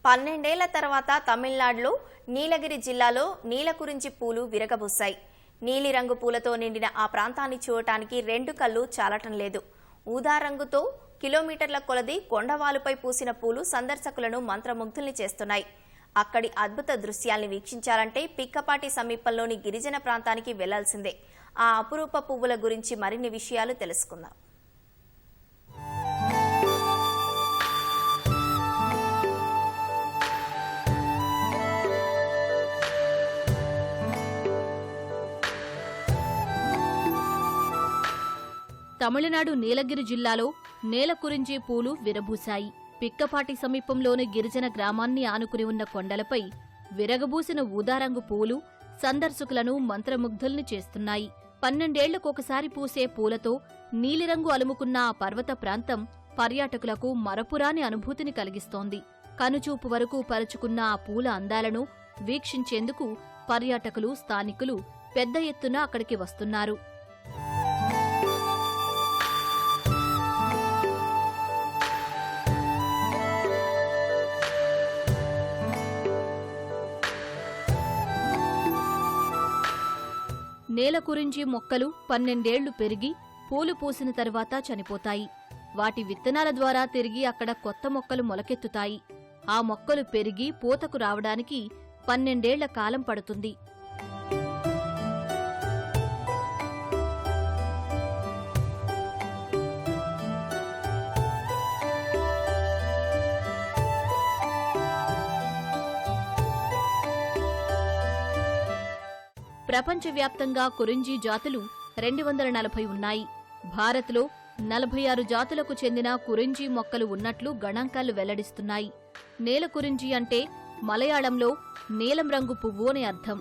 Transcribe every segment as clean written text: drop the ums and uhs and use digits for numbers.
12 ఏళ్ల తర్వాత తమిళనాడులో నీలగిరి జిల్లాలో నీలకురించి పూలు విరగబూశాయి. నీలిరంగు పూలతో నిండిన ఆ ప్రాంతాన్ని చూడటానికి రెండు కళ్ళు చాలటం లేదు. ఊదా రంగుతో కిలోమీటర్ల కొలది కొండవాలుపై పూసిన పూలు సందర్శకులను మంత్రముగ్ధుల్ని చేస్తున్నాయి. అక్కడి అద్భుత దృశ్యాల్ని వీక్షించాలంటే పిక్కపాటి సమీపంలోని గిరిజన ప్రాంతానికి వెళ్లాల్సిందే. ఆ అపురూప పువ్వుల గురించి మరిన్ని విషయాలు తెలుసుకుందాం. తమిళనాడు నీలగిరి జిల్లాలో నేలకురించి పూలు విరబూశాయి. పిక్కపాటి సమీపంలోని గిరిజన గ్రామాన్ని ఆనుకుని ఉన్న కొండలపై విరగబూసిన ఊదారంగు పూలు సందర్శకులను మంత్రముగ్ధుల్ని చేస్తున్నాయి. 12 ఏళ్లకొకసారి పూసే పూలతో నీలిరంగు అలుముకున్న ఆ పర్వత ప్రాంతం పర్యాటకులకు మరపురాని అనుభూతిని కలిగిస్తోంది. కనుచూపు వరకు పరుచుకున్న ఆ పూల అందాలను వీక్షించేందుకు పర్యాటకులు, స్థానికులు పెద్ద ఎత్తున అక్కడికి వస్తున్నారు. నేలకురించి మొక్కలు 12 ఏళ్లు పెరిగి పూలు పూసిన తరువాత చనిపోతాయి. వాటి విత్తనాల ద్వారా తిరిగి అక్కడ కొత్త మొక్కలు మొలకెత్తుతాయి. ఆ మొక్కలు పెరిగి పూతకు రావడానికి 12 ఏళ్ల కాలం పడుతుంది. ప్రపంచవ్యాప్తంగా కురింజీ జాతులు 240 ఉన్నాయి. భారత్లో 46 జాతులకు చెందిన కురింజీ మొక్కలు ఉన్నట్లు గణాంకాలు వెల్లడిస్తున్నాయి. నేలకురించి అంటే మలయాళంలో నీలం రంగు పువ్వు అని అర్థం.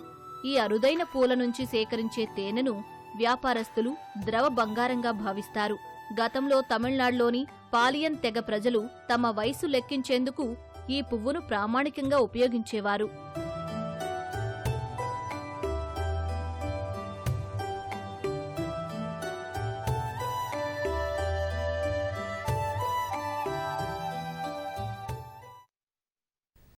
ఈ అరుదైన పూల నుంచి సేకరించే తేనెను వ్యాపారస్తులు ద్రవ బంగారంగా భావిస్తారు. గతంలో తమిళనాడులోని పాలియన్ తెగ ప్రజలు తమ వయసు లెక్కించేందుకు ఈ పువ్వును ప్రామాణికంగా ఉపయోగించేవారు.